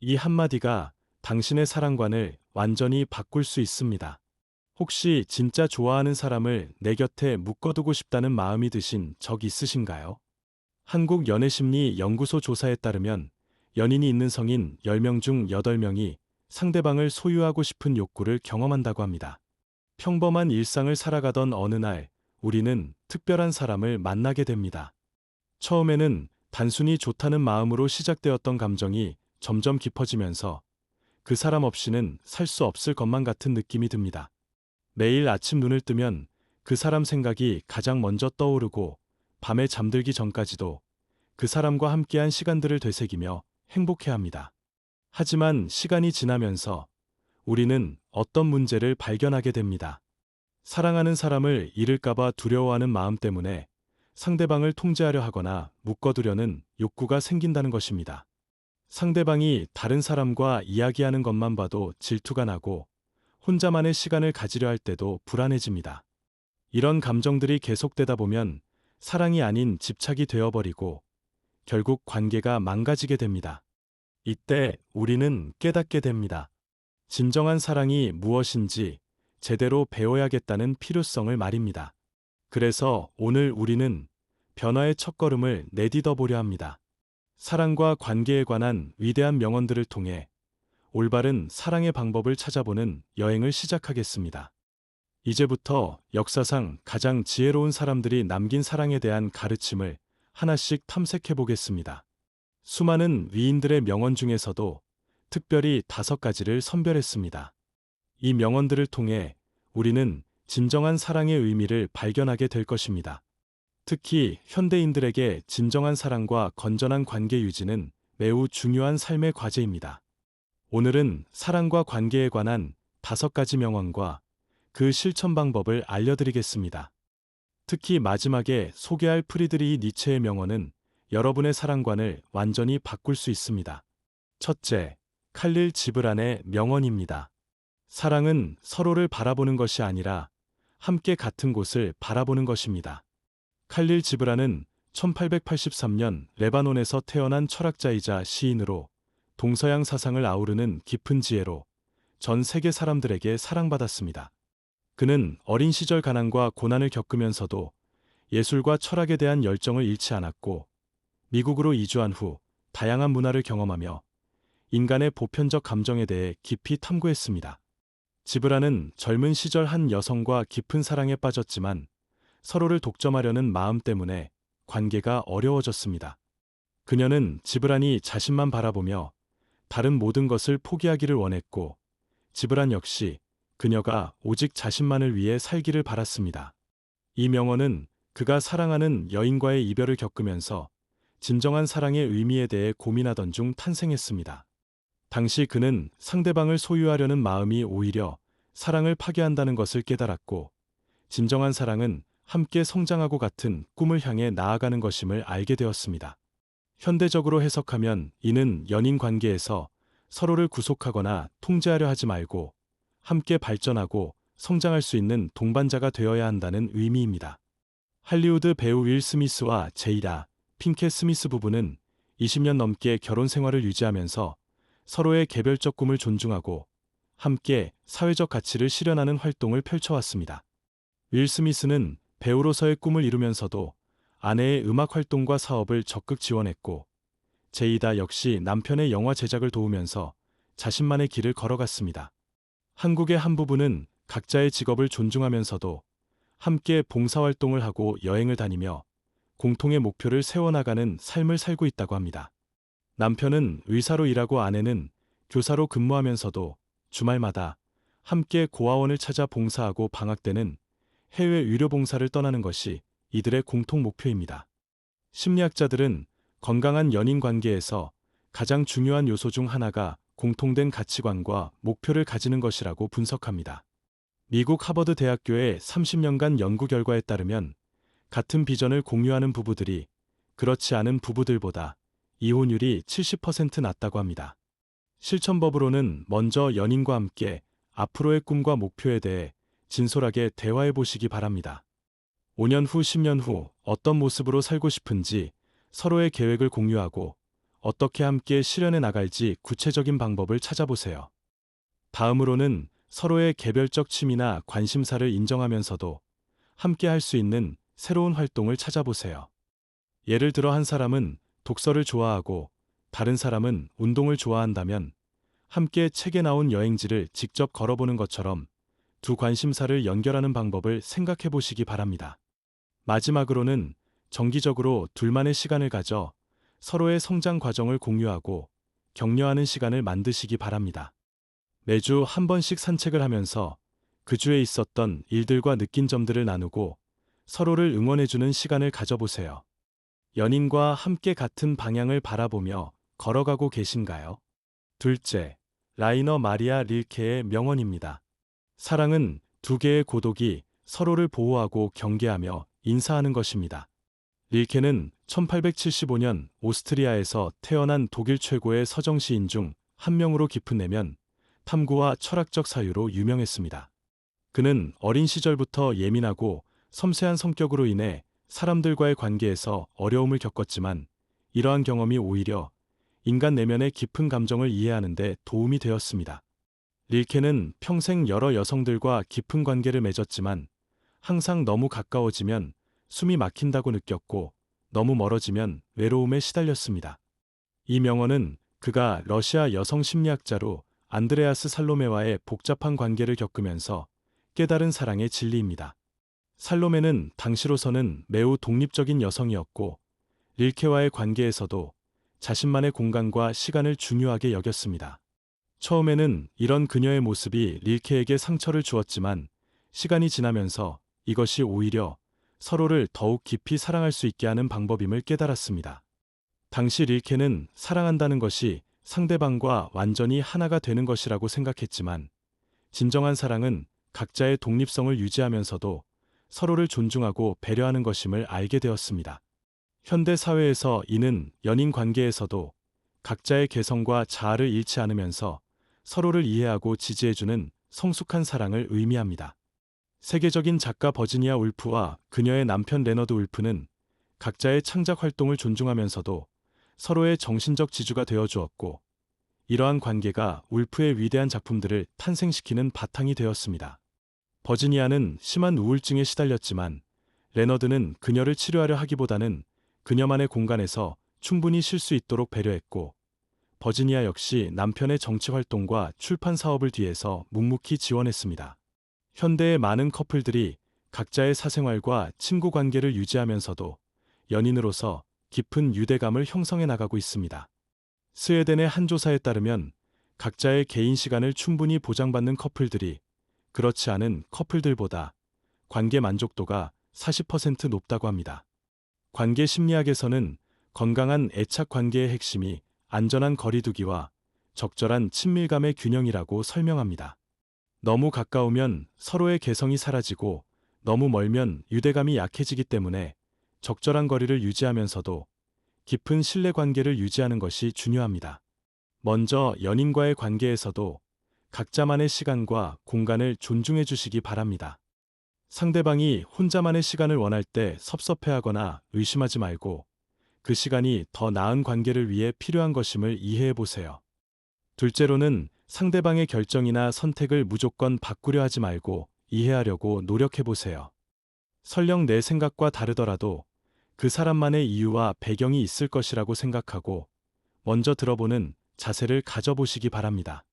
이 한마디가 당신의 사랑관을 완전히 바꿀 수 있습니다. 혹시 진짜 좋아하는 사람을 내 곁에 묶어두고 싶다는 마음이 드신 적 있으신가요? 한국연애심리연구소 조사에 따르면 연인이 있는 성인 10명 중 8명이 상대방을 소유하고 싶은 욕구를 경험한다고 합니다. 평범한 일상을 살아가던 어느 날 우리는 특별한 사람을 만나게 됩니다. 처음에는 단순히 좋다는 마음으로 시작되었던 감정이 점점 깊어지면서 그 사람 없이는 살 수 없을 것만 같은 느낌이 듭니다. 매일 아침 눈을 뜨면 그 사람 생각이 가장 먼저 떠오르고 밤에 잠들기 전까지도 그 사람과 함께한 시간들을 되새기며 행복해합니다. 하지만 시간이 지나면서 우리는 어떤 문제를 발견하게 됩니다. 사랑하는 사람을 잃을까봐 두려워하는 마음 때문에 상대방을 통제하려 하거나 묶어두려는 욕구가 생긴다는 것입니다. 상대방이 다른 사람과 이야기하는 것만 봐도 질투가 나고 혼자만의 시간을 가지려 할 때도 불안해집니다. 이런 감정들이 계속되다 보면 사랑이 아닌 집착이 되어버리고 결국 관계가 망가지게 됩니다. 이때 우리는 깨닫게 됩니다. 진정한 사랑이 무엇인지 제대로 배워야겠다는 필요성을 말입니다. 그래서 오늘 우리는 변화의 첫걸음을 내딛어 보려 합니다. 사랑과 관계에 관한 위대한 명언들을 통해 올바른 사랑의 방법을 찾아보는 여행을 시작하겠습니다. 이제부터 역사상 가장 지혜로운 사람들이 남긴 사랑에 대한 가르침을 하나씩 탐색해 보겠습니다. 수많은 위인들의 명언 중에서도 특별히 5가지를 선별했습니다. 이 명언들을 통해 우리는 진정한 사랑의 의미를 발견하게 될 것입니다. 특히 현대인들에게 진정한 사랑과 건전한 관계 유지는 매우 중요한 삶의 과제입니다. 오늘은 사랑과 관계에 관한 5가지 명언과 그 실천 방법을 알려드리겠습니다. 특히 마지막에 소개할 프리드리히 니체의 명언은 여러분의 사랑관을 완전히 바꿀 수 있습니다. 첫째, 칼릴 지브란의 명언입니다. 사랑은 서로를 바라보는 것이 아니라 함께 같은 곳을 바라보는 것입니다. 칼릴 지브란은 1883년 레바논에서 태어난 철학자이자 시인으로 동서양 사상을 아우르는 깊은 지혜로 전 세계 사람들에게 사랑받았습니다. 그는 어린 시절 가난과 고난을 겪으면서도 예술과 철학에 대한 열정을 잃지 않았고 미국으로 이주한 후 다양한 문화를 경험하며 인간의 보편적 감정에 대해 깊이 탐구했습니다. 지브란은 젊은 시절 한 여성과 깊은 사랑에 빠졌지만 서로를 독점하려는 마음 때문에 관계가 어려워졌습니다. 그녀는 지브란이 자신만 바라보며 다른 모든 것을 포기하기를 원했고 지브란 역시 그녀가 오직 자신만을 위해 살기를 바랐습니다. 이 명언은 그가 사랑하는 여인과의 이별을 겪으면서 진정한 사랑의 의미에 대해 고민하던 중 탄생했습니다. 당시 그는 상대방을 소유하려는 마음이 오히려 사랑을 파괴한다는 것을 깨달았고 진정한 사랑은 함께 성장하고 같은 꿈을 향해 나아가는 것임을 알게 되었습니다. 현대적으로 해석하면 이는 연인 관계에서 서로를 구속하거나 통제하려 하지 말고 함께 발전하고 성장할 수 있는 동반자가 되어야 한다는 의미입니다. 할리우드 배우 윌 스미스와 제이다 핑켓 스미스 부부는 20년 넘게 결혼 생활을 유지하면서 서로의 개별적 꿈을 존중하고 함께 사회적 가치를 실현하는 활동을 펼쳐왔습니다. 윌 스미스는 배우로서의 꿈을 이루면서도 아내의 음악 활동과 사업을 적극 지원했고 제이다 역시 남편의 영화 제작을 도우면서 자신만의 길을 걸어갔습니다. 한국의 한 부부는 각자의 직업을 존중하면서도 함께 봉사활동을 하고 여행을 다니며 공통의 목표를 세워나가는 삶을 살고 있다고 합니다. 남편은 의사로 일하고 아내는 교사로 근무하면서도 주말마다 함께 고아원을 찾아 봉사하고 방학 때는 해외 의료 봉사를 떠나는 것이 이들의 공통 목표입니다. 심리학자들은 건강한 연인 관계에서 가장 중요한 요소 중 하나가 공통된 가치관과 목표를 가지는 것이라고 분석합니다. 미국 하버드 대학교의 30년간 연구 결과에 따르면 같은 비전을 공유하는 부부들이 그렇지 않은 부부들보다 이혼율이 70% 낮다고 합니다. 실천법으로는 먼저 연인과 함께 앞으로의 꿈과 목표에 대해 진솔하게 대화해 보시기 바랍니다. 5년 후, 10년 후 어떤 모습으로 살고 싶은지 서로의 계획을 공유하고 어떻게 함께 실현해 나갈지 구체적인 방법을 찾아보세요. 다음으로는 서로의 개별적 취미나 관심사를 인정하면서도 함께 할 수 있는 새로운 활동을 찾아보세요. 예를 들어 한 사람은 독서를 좋아하고 다른 사람은 운동을 좋아한다면 함께 책에 나온 여행지를 직접 걸어보는 것처럼 두 관심사를 연결하는 방법을 생각해 보시기 바랍니다. 마지막으로는 정기적으로 둘만의 시간을 가져 서로의 성장 과정을 공유하고 격려하는 시간을 만드시기 바랍니다. 매주 한 번씩 산책을 하면서 그 주에 있었던 일들과 느낀 점들을 나누고 서로를 응원해주는 시간을 가져보세요. 연인과 함께 같은 방향을 바라보며 걸어가고 계신가요? 둘째, 라이너 마리아 릴케의 명언입니다. 사랑은 두 개의 고독이 서로를 보호하고 경계하며 인사하는 것입니다. 릴케는 1875년 오스트리아에서 태어난 독일 최고의 서정시인 중 한 명으로 깊은 내면, 탐구와 철학적 사유로 유명했습니다. 그는 어린 시절부터 예민하고 섬세한 성격으로 인해 사람들과의 관계에서 어려움을 겪었지만 이러한 경험이 오히려 인간 내면의 깊은 감정을 이해하는 데 도움이 되었습니다. 릴케는 평생 여러 여성들과 깊은 관계를 맺었지만 항상 너무 가까워지면 숨이 막힌다고 느꼈고 너무 멀어지면 외로움에 시달렸습니다. 이 명언은 그가 러시아 여성 심리학자로 안드레아스 살로메와의 복잡한 관계를 겪으면서 깨달은 사랑의 진리입니다. 살로메는 당시로서는 매우 독립적인 여성이었고 릴케와의 관계에서도 자신만의 공간과 시간을 중요하게 여겼습니다. 처음에는 이런 그녀의 모습이 릴케에게 상처를 주었지만 시간이 지나면서 이것이 오히려 서로를 더욱 깊이 사랑할 수 있게 하는 방법임을 깨달았습니다. 당시 릴케는 사랑한다는 것이 상대방과 완전히 하나가 되는 것이라고 생각했지만 진정한 사랑은 각자의 독립성을 유지하면서도 서로를 존중하고 배려하는 것임을 알게 되었습니다. 현대 사회에서 이는 연인 관계에서도 각자의 개성과 자아를 잃지 않으면서 서로를 이해하고 지지해주는 성숙한 사랑을 의미합니다. 세계적인 작가 버지니아 울프와 그녀의 남편 레너드 울프는 각자의 창작 활동을 존중하면서도 서로의 정신적 지주가 되어주었고, 이러한 관계가 울프의 위대한 작품들을 탄생시키는 바탕이 되었습니다. 버지니아는 심한 우울증에 시달렸지만 레너드는 그녀를 치료하려 하기보다는 그녀만의 공간에서 충분히 쉴 수 있도록 배려했고, 버지니아 역시 남편의 정치 활동과 출판 사업을 뒤에서 묵묵히 지원했습니다. 현대의 많은 커플들이 각자의 사생활과 친구 관계를 유지하면서도 연인으로서 깊은 유대감을 형성해 나가고 있습니다. 스웨덴의 한 조사에 따르면 각자의 개인 시간을 충분히 보장받는 커플들이 그렇지 않은 커플들보다 관계 만족도가 40% 높다고 합니다. 관계 심리학에서는 건강한 애착 관계의 핵심이 안전한 거리두기와 적절한 친밀감의 균형이라고 설명합니다. 너무 가까우면 서로의 개성이 사라지고 너무 멀면 유대감이 약해지기 때문에 적절한 거리를 유지하면서도 깊은 신뢰 관계를 유지하는 것이 중요합니다. 먼저 연인과의 관계에서도 각자만의 시간과 공간을 존중해 주시기 바랍니다. 상대방이 혼자만의 시간을 원할 때 섭섭해하거나 의심하지 말고 그 시간이 더 나은 관계를 위해 필요한 것임을 이해해 보세요. 둘째로는 상대방의 결정이나 선택을 무조건 바꾸려 하지 말고 이해하려고 노력해 보세요. 설령 내 생각과 다르더라도 그 사람만의 이유와 배경이 있을 것이라고 생각하고 먼저 들어보는 자세를 가져보시기 바랍니다.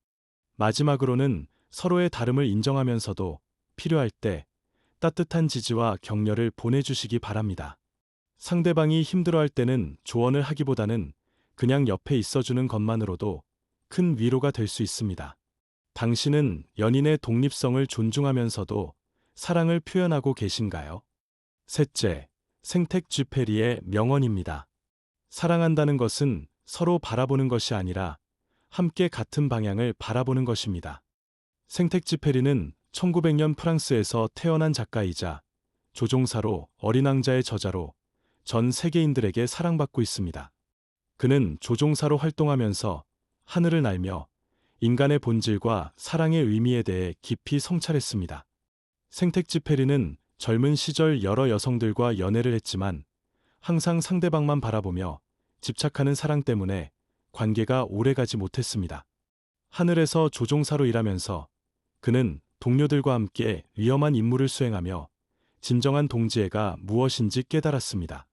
마지막으로는 서로의 다름을 인정하면서도 필요할 때 따뜻한 지지와 격려를 보내주시기 바랍니다. 상대방이 힘들어할 때는 조언을 하기보다는 그냥 옆에 있어주는 것만으로도 큰 위로가 될 수 있습니다. 당신은 연인의 독립성을 존중하면서도 사랑을 표현하고 계신가요? 셋째, 생텍쥐페리의 명언입니다. 사랑한다는 것은 서로 바라보는 것이 아니라 함께 같은 방향을 바라보는 것입니다. 생텍쥐페리는 1900년 프랑스에서 태어난 작가이자 조종사로 어린 왕자의 저자로 전 세계인들에게 사랑받고 있습니다. 그는 조종사로 활동하면서 하늘을 날며 인간의 본질과 사랑의 의미에 대해 깊이 성찰했습니다. 생텍쥐페리는 젊은 시절 여러 여성들과 연애를 했지만 항상 상대방만 바라보며 집착하는 사랑 때문에 관계가 오래가지 못했습니다. 하늘에서 조종사로 일하면서 그는 동료들과 함께 위험한 임무를 수행하며 진정한 동지애가 무엇인지 깨달았습니다.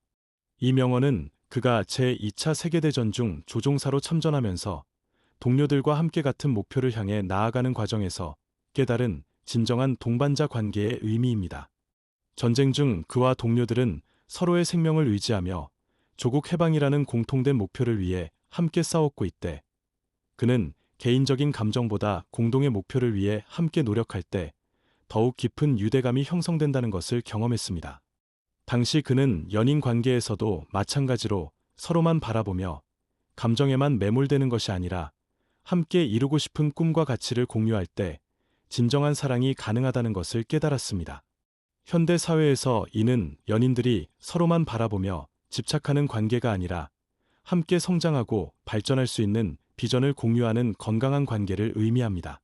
이 명언은 그가 제2차 세계대전 중 조종사로 참전하면서 동료들과 함께 같은 목표를 향해 나아가는 과정에서 깨달은 진정한 동반자 관계의 의미입니다. 전쟁 중 그와 동료들은 서로의 생명을 의지하며 조국 해방이라는 공통된 목표를 위해 함께 싸웠고 이때 그는 개인적인 감정보다 공동의 목표를 위해 함께 노력할 때 더욱 깊은 유대감이 형성된다는 것을 경험했습니다. 당시 그는 연인 관계에서도 마찬가지로 서로만 바라보며 감정에만 매몰되는 것이 아니라 함께 이루고 싶은 꿈과 가치를 공유할 때 진정한 사랑이 가능하다는 것을 깨달았습니다. 현대 사회에서 이는 연인들이 서로만 바라보며 집착하는 관계가 아니라 함께 성장하고 발전할 수 있는 비전을 공유하는 건강한 관계를 의미합니다.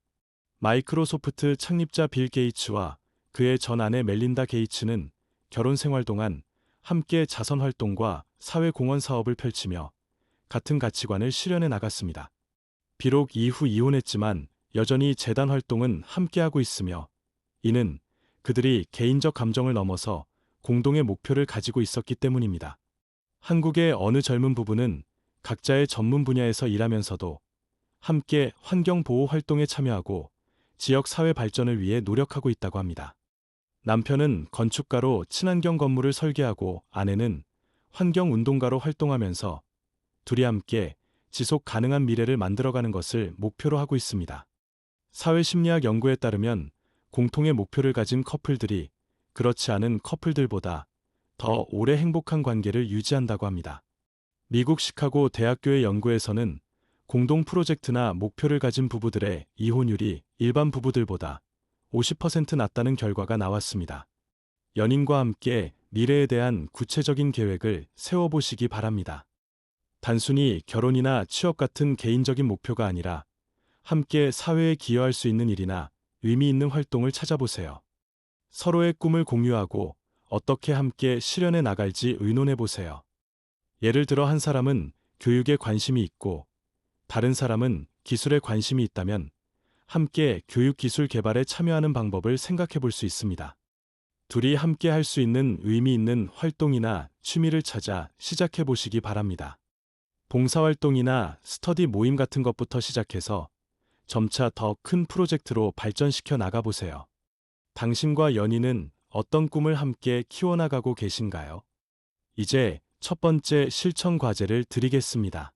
마이크로소프트 창립자 빌 게이츠와 그의 전 아내 멜린다 게이츠는 결혼 생활 동안 함께 자선 활동과 사회 공헌 사업을 펼치며 같은 가치관을 실현해 나갔습니다. 비록 이후 이혼했지만 여전히 재단 활동은 함께하고 있으며 이는 그들이 개인적 감정을 넘어서 공동의 목표를 가지고 있었기 때문입니다. 한국의 어느 젊은 부부는 각자의 전문 분야에서 일하면서도 함께 환경보호 활동에 참여하고 지역 사회 발전을 위해 노력하고 있다고 합니다. 남편은 건축가로 친환경 건물을 설계하고 아내는 환경운동가로 활동하면서 둘이 함께 지속 가능한 미래를 만들어가는 것을 목표로 하고 있습니다. 사회심리학 연구에 따르면 공통의 목표를 가진 커플들이 그렇지 않은 커플들보다 더 오래 행복한 관계를 유지한다고 합니다. 미국 시카고 대학교의 연구에서는 공동 프로젝트나 목표를 가진 부부들의 이혼율이 일반 부부들보다 50% 낮다는 결과가 나왔습니다. 연인과 함께 미래에 대한 구체적인 계획을 세워보시기 바랍니다. 단순히 결혼이나 취업 같은 개인적인 목표가 아니라 함께 사회에 기여할 수 있는 일이나 의미 있는 활동을 찾아보세요. 서로의 꿈을 공유하고 어떻게 함께 실현해 나갈지 의논해 보세요. 예를 들어 한 사람은 교육에 관심이 있고 다른 사람은 기술에 관심이 있다면 함께 교육 기술 개발에 참여하는 방법을 생각해 볼 수 있습니다. 둘이 함께 할 수 있는 의미 있는 활동이나 취미를 찾아 시작해 보시기 바랍니다. 봉사활동이나 스터디 모임 같은 것부터 시작해서 점차 더 큰 프로젝트로 발전시켜 나가보세요. 당신과 연인은 어떤 꿈을 함께 키워나가고 계신가요? 이제 첫 번째 실천 과제를 드리겠습니다.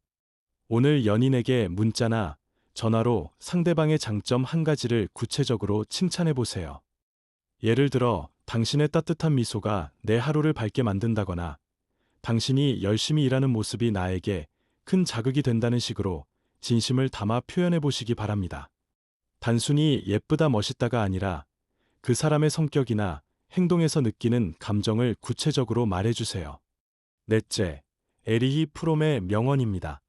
오늘 연인에게 문자나 전화로 상대방의 장점 한 가지를 구체적으로 칭찬해 보세요. 예를 들어, 당신의 따뜻한 미소가 내 하루를 밝게 만든다거나, 당신이 열심히 일하는 모습이 나에게 큰 자극이 된다는 식으로 진심을 담아 표현해 보시기 바랍니다. 단순히 예쁘다 멋있다가 아니라 그 사람의 성격이나 행동에서 느끼는 감정을 구체적으로 말해주세요. 넷째, 에리히 프롬의 명언입니다.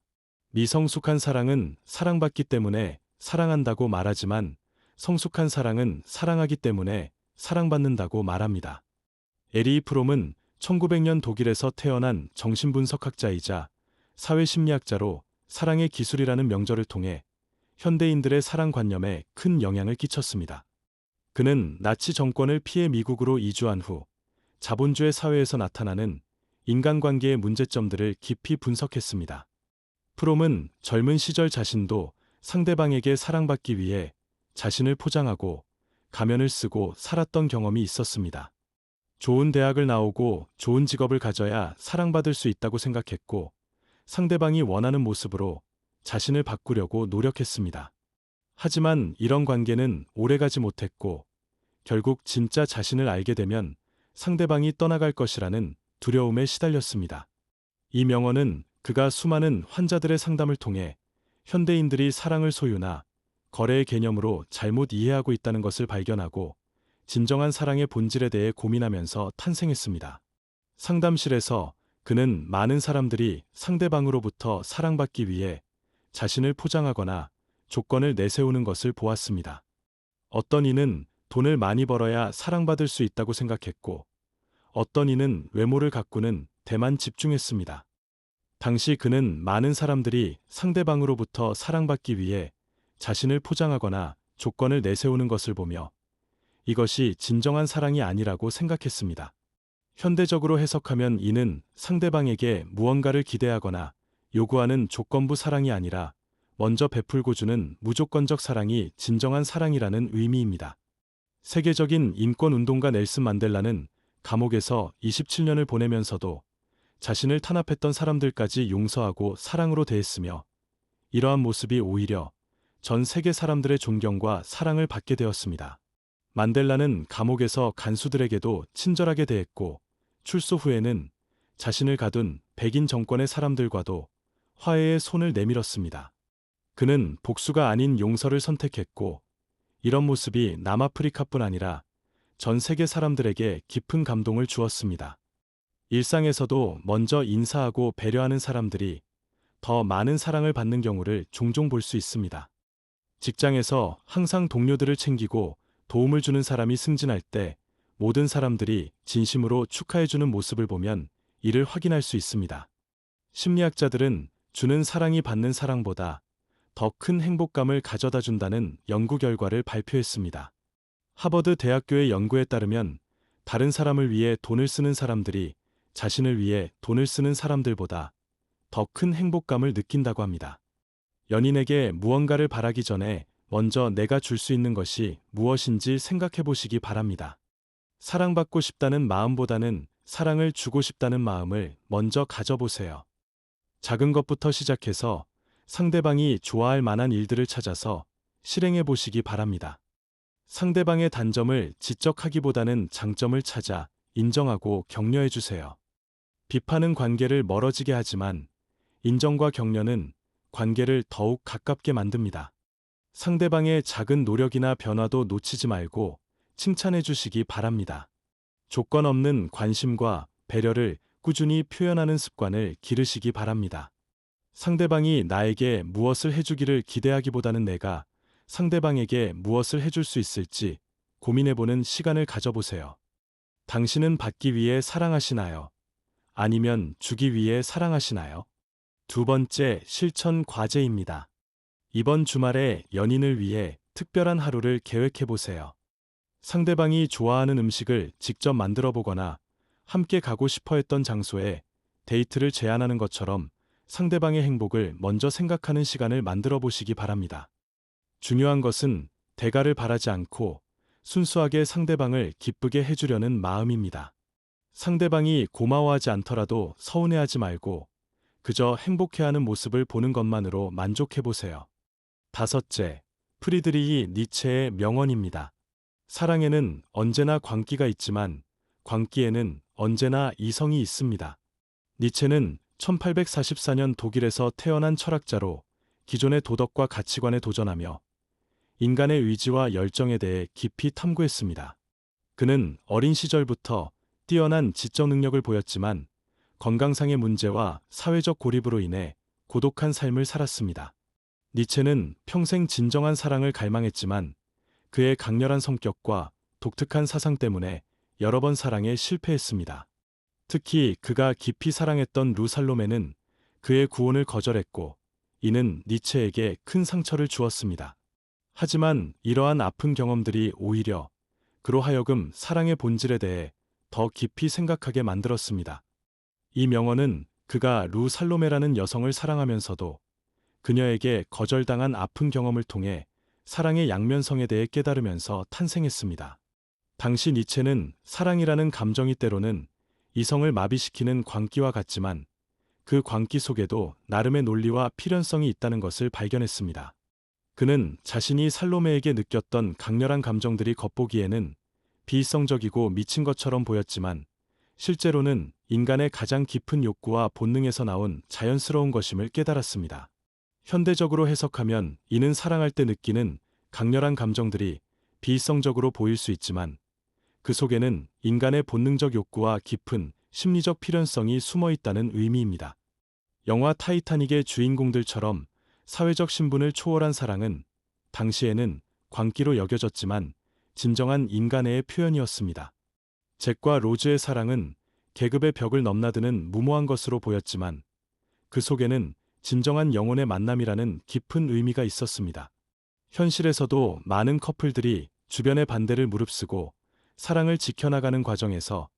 미성숙한 사랑은 사랑받기 때문에 사랑한다고 말하지만 성숙한 사랑은 사랑하기 때문에 사랑받는다고 말합니다. 에리히 프롬은 1900년 독일에서 태어난 정신분석학자이자 사회심리학자로 사랑의 기술이라는 명절을 통해 현대인들의 사랑관념에 큰 영향을 끼쳤습니다. 그는 나치 정권을 피해 미국으로 이주한 후 자본주의 사회에서 나타나는 인간관계의 문제점들을 깊이 분석했습니다. 프롬은 젊은 시절 자신도 상대방에게 사랑받기 위해 자신을 포장하고 가면을 쓰고 살았던 경험이 있었습니다. 좋은 대학을 나오고 좋은 직업을 가져야 사랑받을 수 있다고 생각했고 상대방이 원하는 모습으로 자신을 바꾸려고 노력했습니다. 하지만 이런 관계는 오래가지 못했고 결국 진짜 자신을 알게 되면 상대방이 떠나갈 것이라는 두려움에 시달렸습니다. 이 명언은 그가 수많은 환자들의 상담을 통해 현대인들이 사랑을 소유나 거래의 개념으로 잘못 이해하고 있다는 것을 발견하고 진정한 사랑의 본질에 대해 고민하면서 탄생했습니다. 상담실에서 그는 많은 사람들이 상대방으로부터 사랑받기 위해 자신을 포장하거나 조건을 내세우는 것을 보았습니다. 어떤 이는 돈을 많이 벌어야 사랑받을 수 있다고 생각했고, 어떤 이는 외모를 가꾸는 데만 집중했습니다. 당시 그는 많은 사람들이 상대방으로부터 사랑받기 위해 자신을 포장하거나 조건을 내세우는 것을 보며 이것이 진정한 사랑이 아니라고 생각했습니다. 현대적으로 해석하면 이는 상대방에게 무언가를 기대하거나 요구하는 조건부 사랑이 아니라 먼저 베풀고 주는 무조건적 사랑이 진정한 사랑이라는 의미입니다. 세계적인 인권운동가 넬슨 만델라는 감옥에서 27년을 보내면서도 자신을 탄압했던 사람들까지 용서하고 사랑으로 대했으며 이러한 모습이 오히려 전 세계 사람들의 존경과 사랑을 받게 되었습니다. 만델라는 감옥에서 간수들에게도 친절하게 대했고 출소 후에는 자신을 가둔 백인 정권의 사람들과도 화해의 손을 내밀었습니다. 그는 복수가 아닌 용서를 선택했고 이런 모습이 남아프리카뿐 아니라 전 세계 사람들에게 깊은 감동을 주었습니다. 일상에서도 먼저 인사하고 배려하는 사람들이 더 많은 사랑을 받는 경우를 종종 볼 수 있습니다. 직장에서 항상 동료들을 챙기고 도움을 주는 사람이 승진할 때 모든 사람들이 진심으로 축하해주는 모습을 보면 이를 확인할 수 있습니다. 심리학자들은 주는 사랑이 받는 사랑보다 더 큰 행복감을 가져다 준다는 연구 결과를 발표했습니다. 하버드 대학교의 연구에 따르면 다른 사람을 위해 돈을 쓰는 사람들이 자신을 위해 돈을 쓰는 사람들보다 더 큰 행복감을 느낀다고 합니다. 연인에게 무언가를 바라기 전에 먼저 내가 줄 수 있는 것이 무엇인지 생각해 보시기 바랍니다. 사랑받고 싶다는 마음보다는 사랑을 주고 싶다는 마음을 먼저 가져보세요. 작은 것부터 시작해서 상대방이 좋아할 만한 일들을 찾아서 실행해 보시기 바랍니다. 상대방의 단점을 지적하기보다는 장점을 찾아 인정하고 격려해 주세요. 비판은 관계를 멀어지게 하지만 인정과 격려는 관계를 더욱 가깝게 만듭니다. 상대방의 작은 노력이나 변화도 놓치지 말고 칭찬해 주시기 바랍니다. 조건 없는 관심과 배려를 꾸준히 표현하는 습관을 기르시기 바랍니다. 상대방이 나에게 무엇을 해주기를 기대하기보다는 내가 상대방에게 무엇을 해줄 수 있을지 고민해보는 시간을 가져보세요. 당신은 받기 위해 사랑하시나요? 아니면 주기 위해 사랑하시나요? 두 번째 실천 과제입니다. 이번 주말에 연인을 위해 특별한 하루를 계획해보세요. 상대방이 좋아하는 음식을 직접 만들어 보거나 함께 가고 싶어 했던 장소에 데이트를 제안하는 것처럼 상대방의 행복을 먼저 생각하는 시간을 만들어 보시기 바랍니다. 중요한 것은 대가를 바라지 않고 순수하게 상대방을 기쁘게 해주려는 마음입니다. 상대방이 고마워하지 않더라도 서운해하지 말고 그저 행복해하는 모습을 보는 것만으로 만족해보세요. 다섯째, 프리드리히 니체의 명언입니다. 사랑에는 언제나 광기가 있지만 광기에는 언제나 이성이 있습니다. 니체는 1844년 독일에서 태어난 철학자로 기존의 도덕과 가치관에 도전하며 인간의 의지와 열정에 대해 깊이 탐구했습니다. 그는 어린 시절부터 뛰어난 지적 능력을 보였지만 건강상의 문제와 사회적 고립으로 인해 고독한 삶을 살았습니다. 니체는 평생 진정한 사랑을 갈망했지만 그의 강렬한 성격과 독특한 사상 때문에 여러 번 사랑에 실패했습니다. 특히 그가 깊이 사랑했던 루살로메는 그의 구원을 거절했고 이는 니체에게 큰 상처를 주었습니다. 하지만 이러한 아픈 경험들이 오히려 그로 하여금 사랑의 본질에 대해 더 깊이 생각하게 만들었습니다. 이 명언은 그가 루살로메라는 여성을 사랑하면서도 그녀에게 거절당한 아픈 경험을 통해 사랑의 양면성에 대해 깨달으면서 탄생했습니다. 당시 니체는 사랑이라는 감정이 때로는 이성을 마비시키는 광기와 같지만 그 광기 속에도 나름의 논리와 필연성이 있다는 것을 발견했습니다. 그는 자신이 살로메에게 느꼈던 강렬한 감정들이 겉보기에는 비이성적이고 미친 것처럼 보였지만 실제로는 인간의 가장 깊은 욕구와 본능에서 나온 자연스러운 것임을 깨달았습니다. 현대적으로 해석하면 이는 사랑할 때 느끼는 강렬한 감정들이 비이성적으로 보일 수 있지만 그 속에는 인간의 본능적 욕구와 깊은 심리적 필연성이 숨어 있다는 의미입니다. 영화 타이타닉의 주인공들처럼 사회적 신분을 초월한 사랑은 당시에는 광기로 여겨졌지만 진정한 인간애의 표현이었습니다. 잭과 로즈의 사랑은 계급의 벽을 넘나드는 무모한 것으로 보였지만 그 속에는 진정한 영혼의 만남이라는 깊은 의미가 있었습니다. 현실에서도 많은 커플들이 주변의 반대를 무릅쓰고 사랑을 지켜나가는 과정에서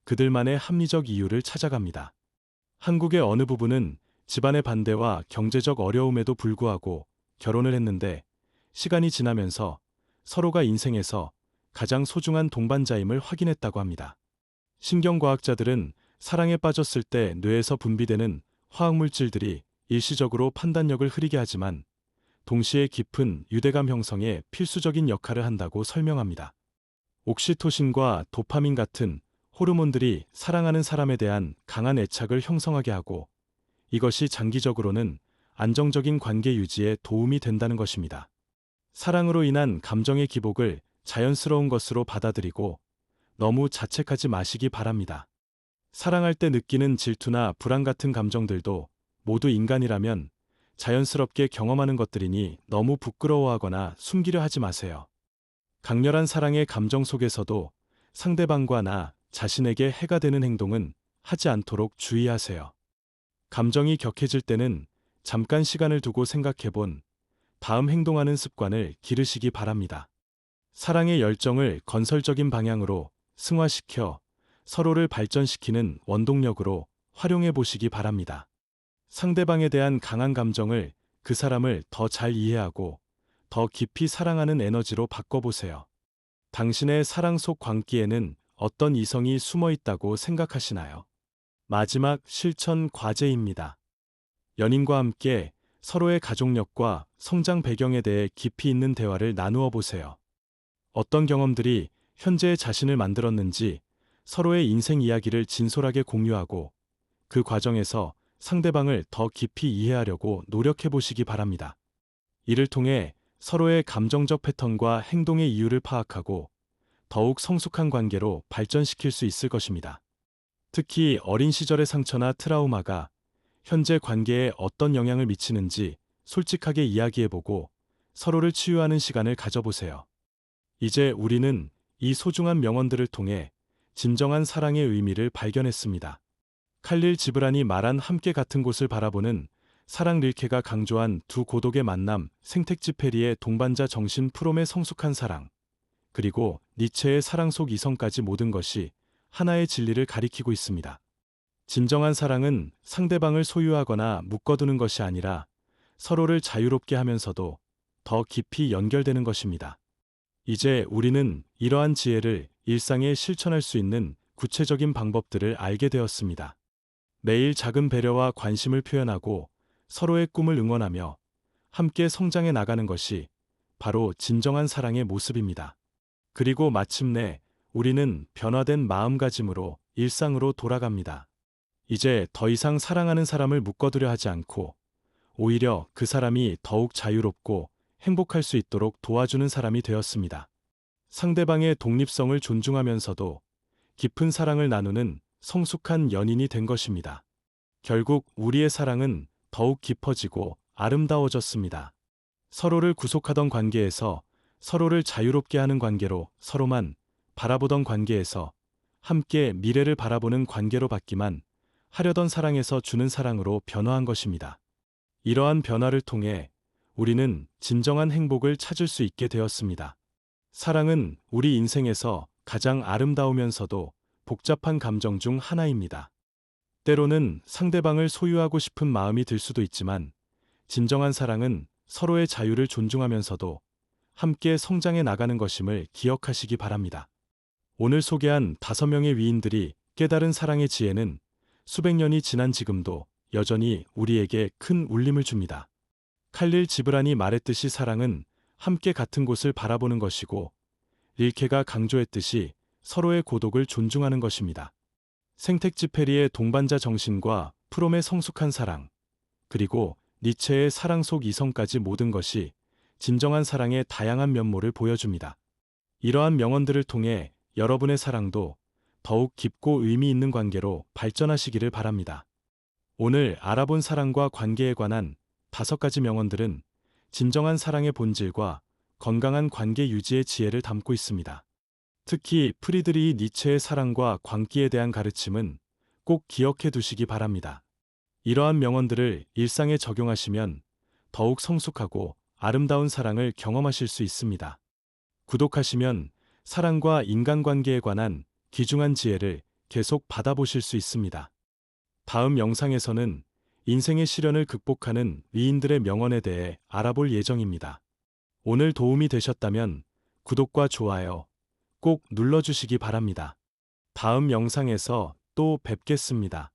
그들만의 합리적 이유를 찾아갑니다. 한국의 어느 부부는 집안의 반대와 경제적 어려움에도 불구하고 결혼을 했는데 시간이 지나면서 서로가 인생에서 가장 소중한 동반자임을 확인했다고 합니다. 신경과학자들은 사랑에 빠졌을 때 뇌에서 분비되는 화학물질들이 일시적으로 판단력을 흐리게 하지만 동시에 깊은 유대감 형성에 필수적인 역할을 한다고 설명합니다. 옥시토신과 도파민 같은 호르몬들이 사랑하는 사람에 대한 강한 애착을 형성하게 하고 이것이 장기적으로는 안정적인 관계 유지에 도움이 된다는 것입니다. 사랑으로 인한 감정의 기복을 자연스러운 것으로 받아들이고 너무 자책하지 마시기 바랍니다. 사랑할 때 느끼는 질투나 불안 같은 감정들도 모두 인간이라면 자연스럽게 경험하는 것들이니 너무 부끄러워하거나 숨기려 하지 마세요. 강렬한 사랑의 감정 속에서도 상대방과 나 자신에게 해가 되는 행동은 하지 않도록 주의하세요. 감정이 격해질 때는 잠깐 시간을 두고 생각해본 다음 행동하는 습관을 기르시기 바랍니다. 사랑의 열정을 건설적인 방향으로 승화시켜 서로를 발전시키는 원동력으로 활용해 보시기 바랍니다. 상대방에 대한 강한 감정을 그 사람을 더 잘 이해하고 더 깊이 사랑하는 에너지로 바꿔보세요. 당신의 사랑 속 광기에는 어떤 이성이 숨어 있다고 생각하시나요? 마지막 실천 과제입니다. 연인과 함께 서로의 가족력과 성장 배경에 대해 깊이 있는 대화를 나누어 보세요. 어떤 경험들이 현재의 자신을 만들었는지 서로의 인생 이야기를 진솔하게 공유하고 그 과정에서 상대방을 더 깊이 이해하려고 노력해 보시기 바랍니다. 이를 통해 서로의 감정적 패턴과 행동의 이유를 파악하고 더욱 성숙한 관계로 발전시킬 수 있을 것입니다. 특히 어린 시절의 상처나 트라우마가 현재 관계에 어떤 영향을 미치는지 솔직하게 이야기해보고 서로를 치유하는 시간을 가져보세요. 이제 우리는 이 소중한 명언들을 통해 진정한 사랑의 의미를 발견했습니다. 칼릴 지브란이 말한 함께 같은 곳을 바라보는 사랑 릴케가 강조한 두 고독의 만남 생텍쥐페리의 동반자 정신 프롬의 성숙한 사랑 그리고 니체의 사랑 속 이성까지 모든 것이 하나의 진리를 가리키고 있습니다. 진정한 사랑은 상대방을 소유하거나 묶어두는 것이 아니라 서로를 자유롭게 하면서도 더 깊이 연결되는 것입니다. 이제 우리는 이러한 지혜를 일상에 실천할 수 있는 구체적인 방법들을 알게 되었습니다. 매일 작은 배려와 관심을 표현하고 서로의 꿈을 응원하며 함께 성장해 나가는 것이 바로 진정한 사랑의 모습입니다. 그리고 마침내 우리는 변화된 마음가짐으로 일상으로 돌아갑니다. 이제 더 이상 사랑하는 사람을 묶어두려 하지 않고 오히려 그 사람이 더욱 자유롭고 행복할 수 있도록 도와주는 사람이 되었습니다. 상대방의 독립성을 존중하면서도 깊은 사랑을 나누는 성숙한 연인이 된 것입니다. 결국 우리의 사랑은 더욱 깊어지고 아름다워졌습니다. 서로를 구속하던 관계에서 서로를 자유롭게 하는 관계로 서로만 바라보던 관계에서 함께 미래를 바라보는 관계로 바뀌만 하려던 사랑에서 주는 사랑으로 변화한 것입니다. 이러한 변화를 통해 우리는 진정한 행복을 찾을 수 있게 되었습니다. 사랑은 우리 인생에서 가장 아름다우면서도 복잡한 감정 중 하나입니다. 때로는 상대방을 소유하고 싶은 마음이 들 수도 있지만 진정한 사랑은 서로의 자유를 존중하면서도 함께 성장해 나가는 것임을 기억하시기 바랍니다. 오늘 소개한 5명의 위인들이 깨달은 사랑의 지혜는 수백 년이 지난 지금도 여전히 우리에게 큰 울림을 줍니다. 칼릴 지브란이 말했듯이 사랑은 함께 같은 곳을 바라보는 것이고 릴케가 강조했듯이 서로의 고독을 존중하는 것입니다. 생텍쥐페리의 동반자 정신과 프롬의 성숙한 사랑, 그리고 니체의 사랑 속 이성까지 모든 것이 진정한 사랑의 다양한 면모를 보여줍니다. 이러한 명언들을 통해 여러분의 사랑도 더욱 깊고 의미 있는 관계로 발전하시기를 바랍니다. 오늘 알아본 사랑과 관계에 관한 5가지 명언들은 진정한 사랑의 본질과 건강한 관계 유지의 지혜를 담고 있습니다. 특히 프리드리히 니체의 사랑과 광기에 대한 가르침은 꼭 기억해 두시기 바랍니다. 이러한 명언들을 일상에 적용하시면 더욱 성숙하고 아름다운 사랑을 경험하실 수 있습니다. 구독하시면 사랑과 인간관계에 관한 귀중한 지혜를 계속 받아보실 수 있습니다. 다음 영상에서는 인생의 시련을 극복하는 위인들의 명언에 대해 알아볼 예정입니다. 오늘 도움이 되셨다면 구독과 좋아요 꼭 눌러주시기 바랍니다. 다음 영상에서 또 뵙겠습니다.